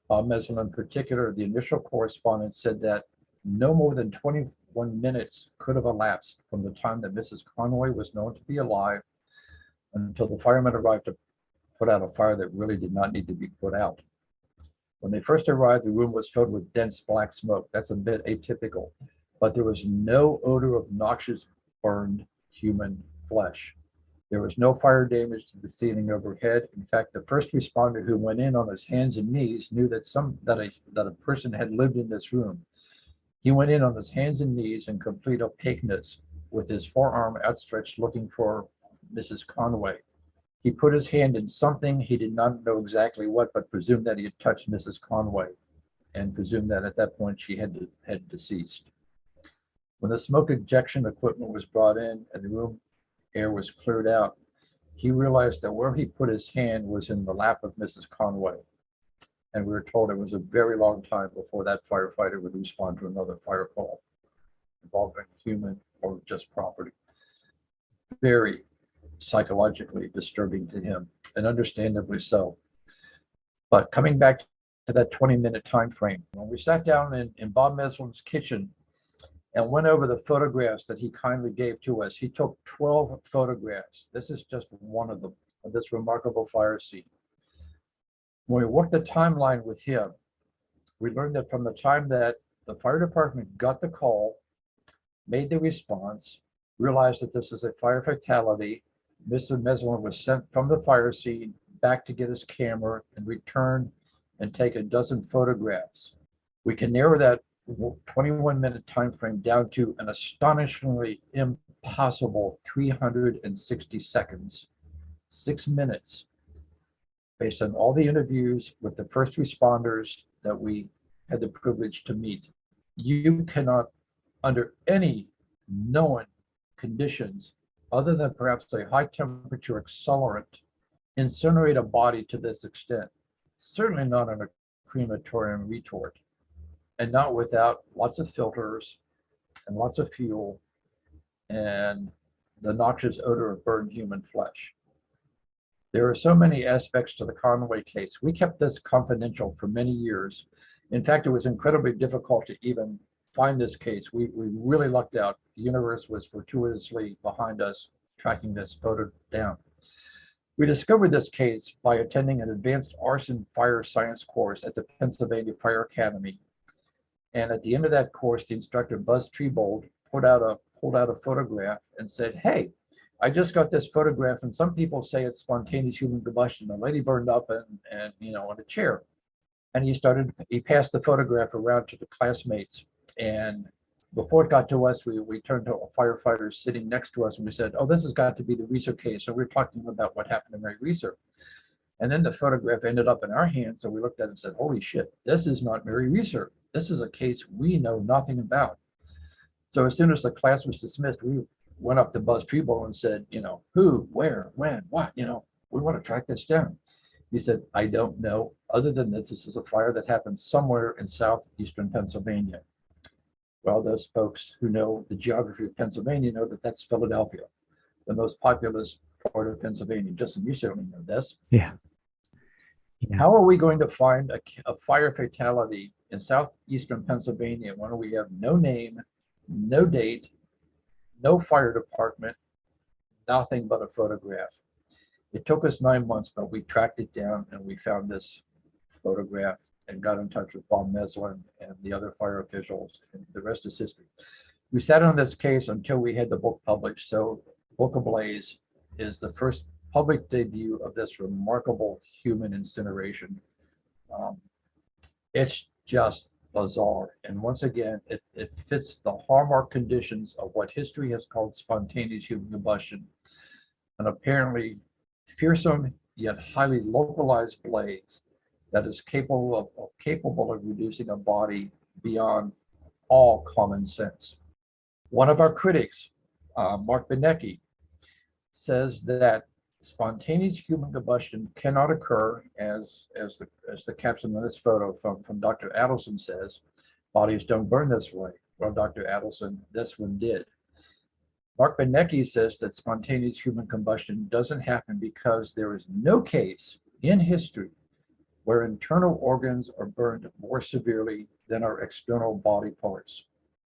Bob Meslin in particular. The initial correspondence said that no more than 21 minutes could have elapsed from the time that Mrs. Conway was known to be alive until the firemen arrived to put out a fire that really did not need to be put out. When they first arrived, the room was filled with dense black smoke. That's a bit atypical, but there was no odor of noxious burned human flesh. There was no fire damage to the ceiling overhead. In fact, the first responder who went in on his hands and knees knew that a person had lived in this room. He went in on his hands and knees in complete opaqueness with his forearm outstretched looking for Mrs. Conway. He put his hand in something, he did not know exactly what, but presumed that he had touched Mrs. Conway and presumed that at that point she had deceased. When the smoke ejection equipment was brought in and the room air was cleared out, he realized that where he put his hand was in the lap of Mrs. Conway. And we were told it was a very long time before that firefighter would respond to another fire call involving human or just property. Very psychologically disturbing to him, and understandably so. But coming back to that 20-minute time frame, when we sat down in Bob Meslin's kitchen and went over the photographs that he kindly gave to us, he took 12 photographs. This is just one of them, of this remarkable fire scene. When we worked the timeline with him, we learned that from the time that the fire department got the call, made the response, realized that this is a fire fatality, Mr. Meslin was sent from the fire scene back to get his camera and return and take a dozen photographs. We can narrow that 21-minute time frame down to an astonishingly impossible 360 seconds, 6 minutes, based on all the interviews with the first responders that we had the privilege to meet. You cannot, under any known conditions, other than perhaps a high temperature accelerant, incinerate a body to this extent. Certainly not in a crematorium retort, and not without lots of filters and lots of fuel and the noxious odor of burned human flesh. There are so many aspects to the Conway case. We kept this confidential for many years. In fact, it was incredibly difficult to even find this case. We really lucked out. The universe was fortuitously behind us, tracking this photo down. We discovered this case by attending an advanced arson fire science course at the Pennsylvania Fire Academy. And at the end of that course, the instructor, Buzz Trebold, pulled out a photograph and said, "Hey, I just got this photograph, and some people say it's spontaneous human combustion. A lady burned up and on a chair." And he passed the photograph around to the classmates. And before it got to us, we turned to a firefighter sitting next to us and we said, "Oh, this has got to be the Reeser case." So we're talking about what happened to Mary Reeser. And then the photograph ended up in our hands. So we looked at it and said, "Holy shit, this is not Mary Reeser. This is a case we know nothing about." So as soon as the class was dismissed, we went up to Buzz Trebold and said, "Who, where, when, what, we want to track this down." He said, "I don't know, other than this is a fire that happened somewhere in southeastern Pennsylvania." Well, those folks who know the geography of Pennsylvania know that that's Philadelphia, the most populous part of Pennsylvania. Justin, you certainly know this. Yeah. How are we going to find a fire fatality in southeastern Pennsylvania when we have no name, no date, no fire department, nothing but a photograph? It took us 9 months, but we tracked it down and we found this photograph and got in touch with Bob Meslin and the other fire officials, and the rest is history. We sat on this case until we had the book published. So Book Ablaze is the first public debut of this remarkable human incineration. It's just bizarre. And once again, it fits the hallmark conditions of what history has called spontaneous human combustion. An apparently fearsome yet highly localized blaze that is capable of reducing a body beyond all common sense. One of our critics, Mark Benecke, says that spontaneous human combustion cannot occur, as the caption of this photo from Dr. Adelson says, bodies don't burn this way. Well, Dr. Adelson, this one did. Mark Benecke says that spontaneous human combustion doesn't happen because there is no case in history where internal organs are burned more severely than our external body parts.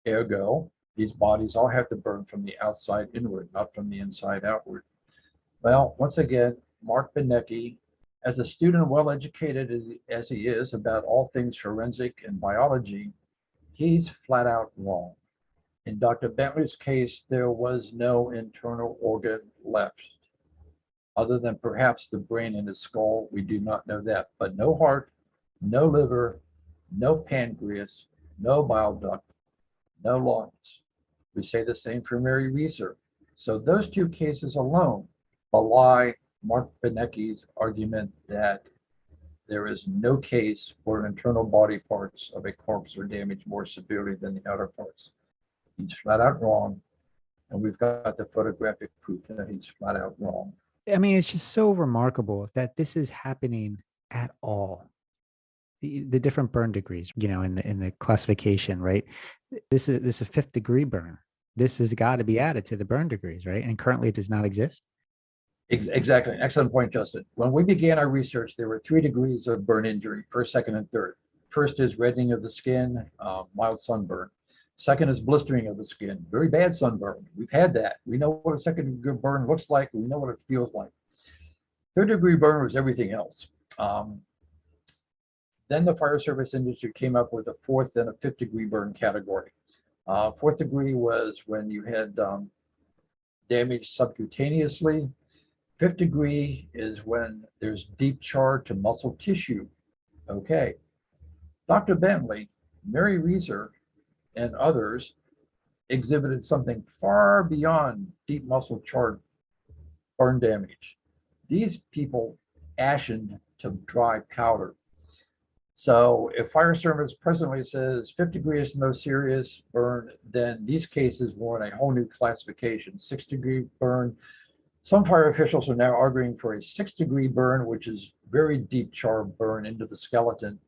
Ergo, these bodies all have to burn from the outside inward, not from the inside outward. Well, once again, Mark Benecke, as a student well educated as he is about all things forensic and biology, he's flat out wrong. In Dr. Bentley's case, there was no internal organ left, other than perhaps the brain in his skull. We do not know that, but no heart, no liver, no pancreas, no bile duct, no lungs. We say the same for Mary Reeser. So those two cases alone belie Mark Benecke's argument that there is no case where internal body parts of a corpse are damaged more severely than the outer parts. He's flat out wrong, and we've got the photographic proof that he's flat out wrong. I mean, it's just so remarkable that this is happening at all. The different burn degrees, in the classification, right? This is a 5th degree burn. This has got to be added to the burn degrees, right? And currently it does not exist. Exactly. Excellent point, Justin. When we began our research, there were 3 degrees of burn injury: first, second, and third. First is reddening of the skin, mild sunburn. Second is blistering of the skin, very bad sunburn. We've had that. We know what a second degree burn looks like. We know what it feels like. Third degree burn was everything else. Then the fire service industry came up with a 4th and a 5th degree burn category. 4th degree was when you had damage subcutaneously. 5th degree is when there's deep char to muscle tissue. Okay. Dr. Bentley, Mary Reeser, and others exhibited something far beyond deep muscle char burn damage. These people ashened to dry powder. So if fire service presently says 5th degree is no serious burn, then these cases warrant a whole new classification. 6th degree burn. Some fire officials are now arguing for a 6th degree burn, which is very deep char burn into the skeleton,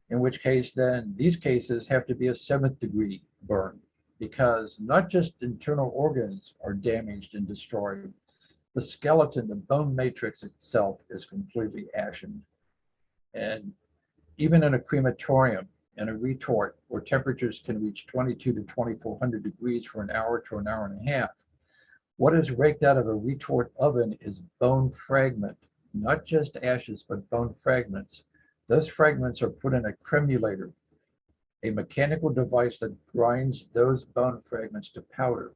in which case then these cases have to be a 7th degree burn, because not just internal organs are damaged and destroyed. The skeleton, the bone matrix itself, is completely ashen. And even in a crematorium, in a retort where temperatures can reach 22 to 2400 degrees for an hour to an hour and a half, what is raked out of a retort oven is bone fragment, not just ashes, but bone fragments. Those fragments are put in a cremulator, a mechanical device that grinds those bone fragments to powder.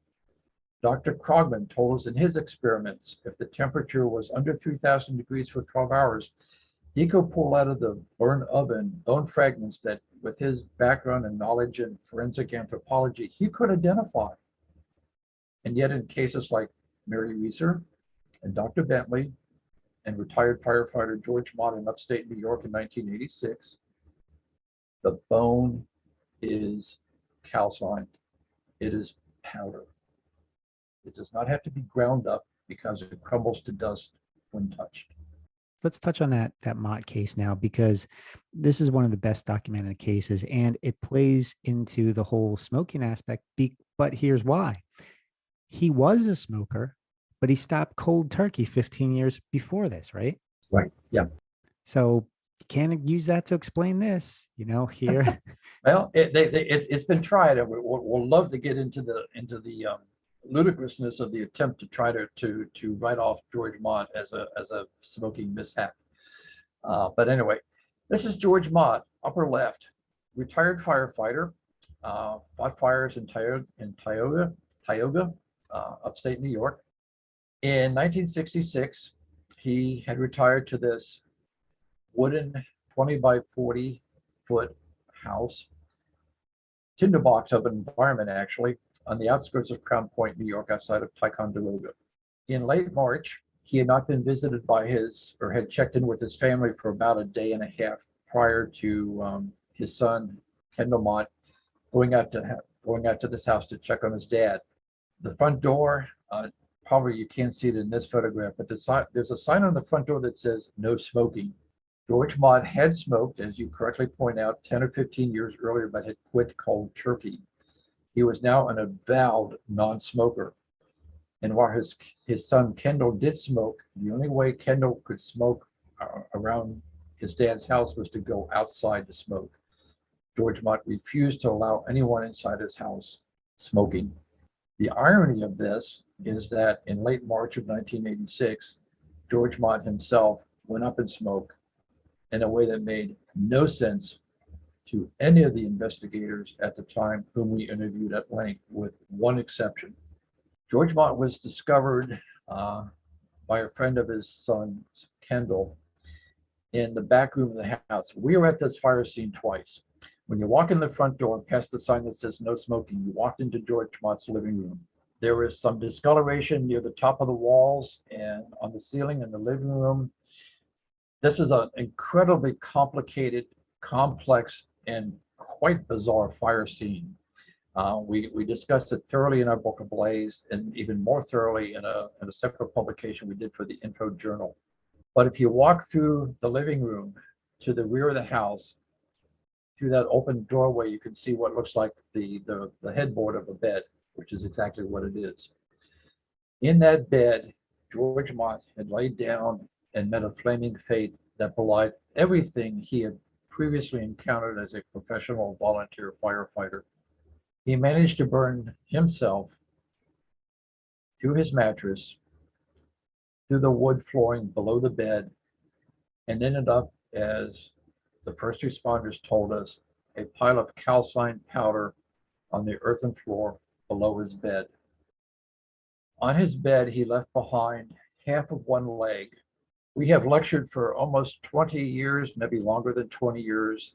Dr. Krogman told us in his experiments, if the temperature was under 3000 degrees for 12 hours, he could pull out of the burn oven bone fragments that, with his background and knowledge in forensic anthropology, he could identify. And yet in cases like Mary Reeser and Dr. Bentley and retired firefighter George Mott in upstate New York in 1986, the bone is calcined. It is powder. It does not have to be ground up because it crumbles to dust when touched. Let's touch on that Mott case now, because this is one of the best documented cases, and it plays into the whole smoking aspect. But here's why. He was a smoker, but he stopped cold turkey 15 years before this, right? Right. Yeah. So you can't use that to explain this, here. Well, it's been tried, and we'll love to get into the ludicrousness of the attempt to try to write off George Mott as a smoking mishap. But anyway, this is George Mott, upper left, retired firefighter, fought fires in Tioga, upstate New York. In 1966, he had retired to this wooden 20 by 40 foot house, tinderbox of an environment actually, on the outskirts of Crown Point, New York, outside of Ticonderoga. In late March, he had not been visited by had checked in with his family for about a day and a half prior to his son, Kendall Mott, going out to this house to check on his dad. The front door, probably you can't see it in this photograph, but there's a sign on the front door that says no smoking. George Mott had smoked, as you correctly point out, 10 or 15 years earlier, but had quit cold turkey. He was now an avowed non-smoker. And while his son Kendall did smoke, the only way Kendall could smoke around his dad's house was to go outside to smoke. George Mott refused to allow anyone inside his house smoking. The irony of this is that in late March of 1986, George Mott himself went up in smoke in a way that made no sense to any of the investigators at the time whom we interviewed at length, with one exception. George Mott was discovered by a friend of his son, Kendall, in the back room of the house. We were at this fire scene twice. When you walk in the front door past the sign that says no smoking, you walked into George Mott's living room. There was some discoloration near the top of the walls and on the ceiling in the living room. This is an incredibly complicated, complex, and quite bizarre fire scene. We discussed it thoroughly in our book Ablaze, and even more thoroughly in a separate publication we did for the Info Journal. But if you walk through the living room to the rear of the house, through that open doorway, you can see what looks like the headboard of a bed, which is exactly what it is. In that bed, George Mott had laid down and met a flaming fate that belied everything he had previously encountered as a professional volunteer firefighter. He managed to burn himself through his mattress, through the wood flooring below the bed, and ended up, as the first responders told us, a pile of calcined powder on the earthen floor below his bed. On his bed, he left behind half of one leg. We have lectured for almost 20 years, maybe longer than 20 years,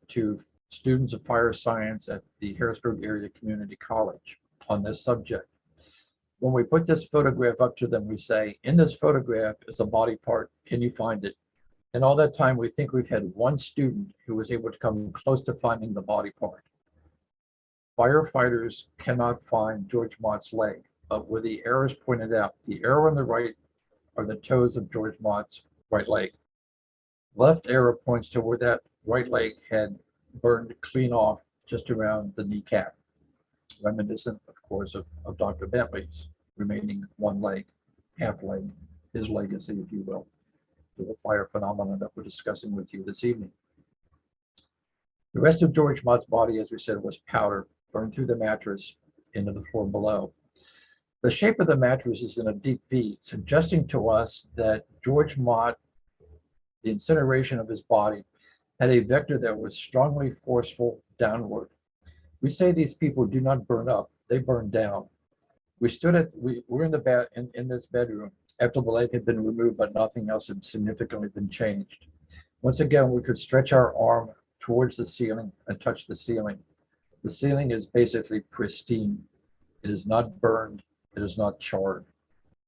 to students of fire science at the Harrisburg Area Community College on this subject. When we put this photograph up to them, we say, in this photograph is a body part. Can you find it? And all that time, we think we've had one student who was able to come close to finding the body part. Firefighters cannot find George Mott's leg, but where the arrows pointed out, the arrow on the right are the toes of George Mott's right leg. Left arrow points to where that right leg had burned clean off just around the kneecap, reminiscent, of course, of Dr. Bentley's remaining one leg, half leg, his legacy, if you will, to the fire phenomenon that we're discussing with you this evening. The rest of George Mott's body, as we said, was powder burned through the mattress into the floor below. The shape of the mattress is in a deep V, suggesting to us that George Mott, the incineration of his body, had a vector that was strongly forceful downward. We say these people do not burn up, they burn down. We were in this bedroom after the leg had been removed, but nothing else had significantly been changed. Once again, we could stretch our arm towards the ceiling and touch the ceiling. The ceiling is basically pristine. It is not burned. It is not charred.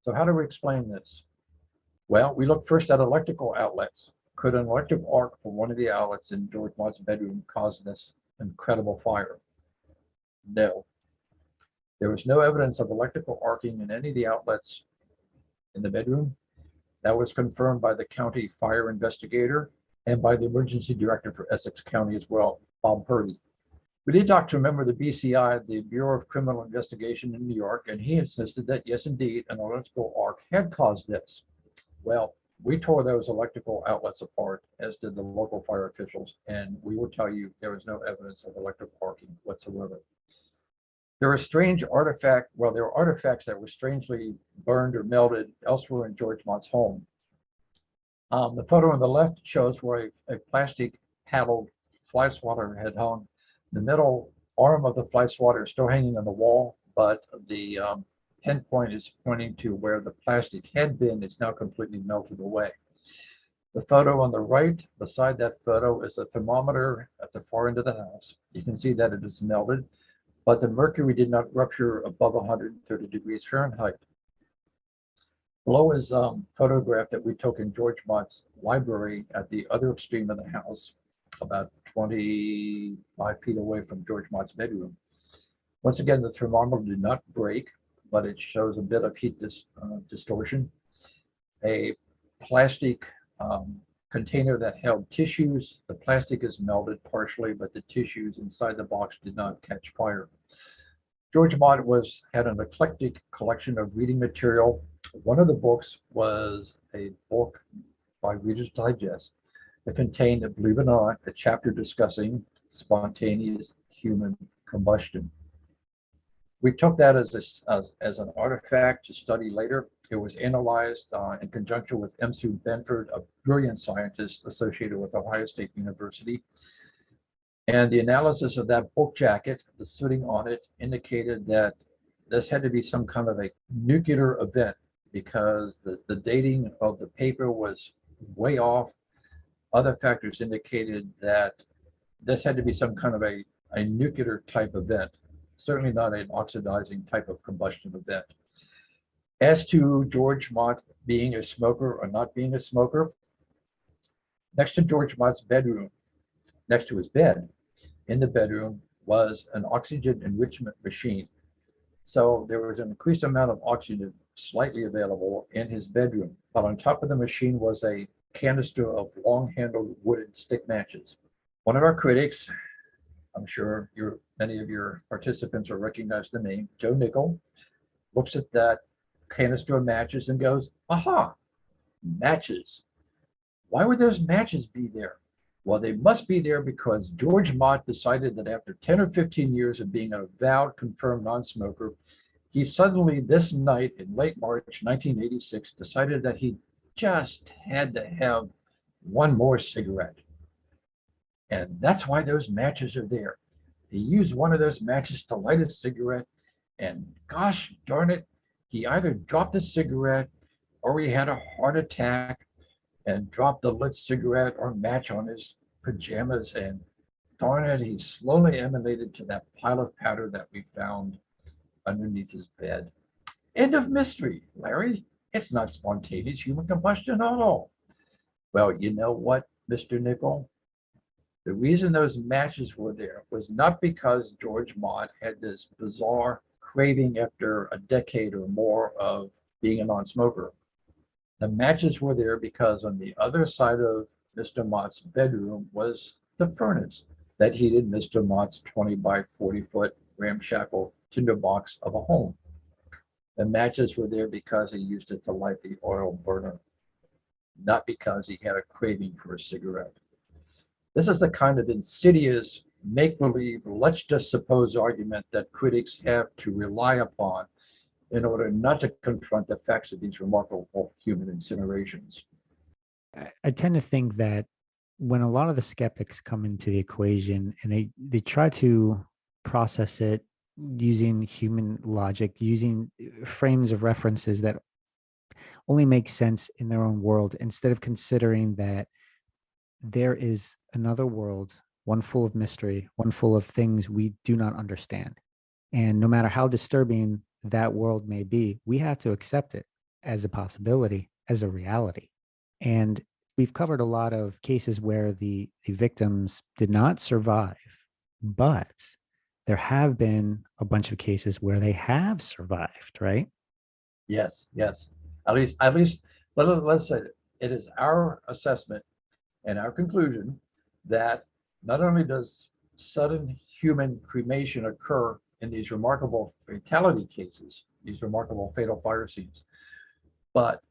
So how do we explain this? Well, we look first at electrical outlets. Could an electric arc from one of the outlets in George Mott's bedroom cause this incredible fire? No. There was no evidence of electrical arcing in any of the outlets in the bedroom. That was confirmed by the county fire investigator and by the emergency director for Essex County as well, Bob Purdy. We did talk to a member of the BCI, the Bureau of Criminal Investigation in New York, and he insisted that yes, indeed, an electrical arc had caused this. Well, we tore those electrical outlets apart, as did the local fire officials, and we will tell you there was no evidence of electrical arcing whatsoever. There are there are artifacts that were strangely burned or melted elsewhere in George Mott's home. The photo on the left shows where a plastic paddled fly swatter had hung. The middle arm of the fly swatter is still hanging on the wall, but the pinpoint is pointing to where the plastic had been. It's now completely melted away. The photo on the right, beside that photo, is a thermometer at the far end of the house. You can see that it is melted, but the mercury did not rupture above 130 degrees Fahrenheit. Below is a photograph that we took in George Mott's library at the other extreme of the house, about 25 feet away from George Mott's bedroom. Once again, the thermometer did not break, but it shows a bit of heat distortion. A plastic container that held tissues. The plastic is melted partially, but the tissues inside the box did not catch fire. George Mott had an eclectic collection of reading material. One of the books was a book by Reader's Digest that contained, believe it or not, a chapter discussing spontaneous human combustion. We took that as an artifact to study later. It was analyzed in conjunction with M. Sue Benford, a brilliant scientist associated with Ohio State University. And the analysis of that book jacket, the sooting on it, indicated that this had to be some kind of a nuclear event because the dating of the paper was way off. Other factors indicated that this had to be some kind of a nuclear type event, certainly not an oxidizing type of combustion event. As to George Mott being a smoker or not being a smoker, next to George Mott's bedroom, next to his bed in the bedroom, was an oxygen enrichment machine. So there was an increased amount of oxygen slightly available in his bedroom. But on top of the machine was a canister of long-handled wooden stick matches. One of our critics, I'm sure many of your participants will recognize the name, Joe Nickel, looks at that canister of matches and goes, aha, matches. Why would those matches be there? Well, they must be there because George Mott decided that after 10 or 15 years of being an avowed, confirmed non-smoker, he suddenly, this night in late March 1986, decided that he just had to have one more cigarette. And that's why those matches are there. He used one of those matches to light a cigarette, and gosh darn it, he either dropped the cigarette or he had a heart attack and dropped the lit cigarette or match on his pajamas, and darn it, he slowly emanated to that pile of powder that we found underneath his bed. End of mystery, Larry. It's not spontaneous human combustion at all. Well, you know what, Mr. Nickel? The reason those matches were there was not because George Mott had this bizarre craving after a decade or more of being a non-smoker. The matches were there because on the other side of Mr. Mott's bedroom was the furnace that heated Mr. Mott's 20 by 40 foot ramshackle tinderbox of a home. The matches were there because he used it to light the oil burner, not because he had a craving for a cigarette. This is the kind of insidious, make-believe, let's just suppose argument that critics have to rely upon in order not to confront the facts of these remarkable human incinerations. I tend to think that when a lot of the skeptics come into the equation and they try to process it using human logic, using frames of references that only make sense in their own world, instead of considering that there is another world, one full of mystery, one full of things we do not understand. And no matter how disturbing that world may be, we have to accept it as a possibility, as a reality. And we've covered a lot of cases where the victims did not survive, but there have been a bunch of cases where they have survived, right? Yes. At least, let's say it is our assessment and our conclusion that not only does sudden human cremation occur in these remarkable fatality cases, these remarkable fatal fire scenes, but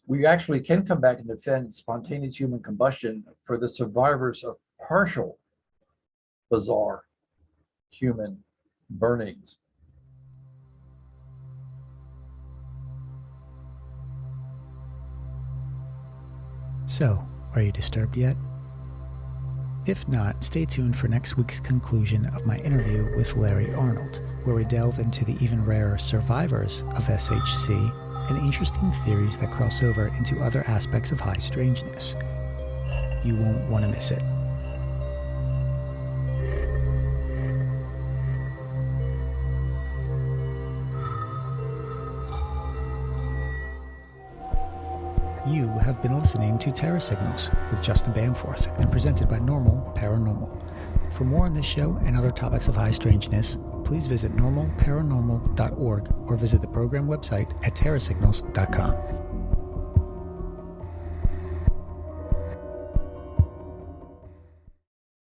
we actually can come back and defend spontaneous human combustion for the survivors of partial, bizarre human burnings. So, are you disturbed yet? If not, stay tuned for next week's conclusion of my interview with Larry Arnold, where we delve into the even rarer survivors of SHC and interesting theories that cross over into other aspects of high strangeness. You won't want to miss it. You have been listening to Terror Signals with Justin Bamforth and presented by Normal Paranormal. For more on this show and other topics of high strangeness, please visit normalparanormal.org or visit the program website at terrorsignals.com.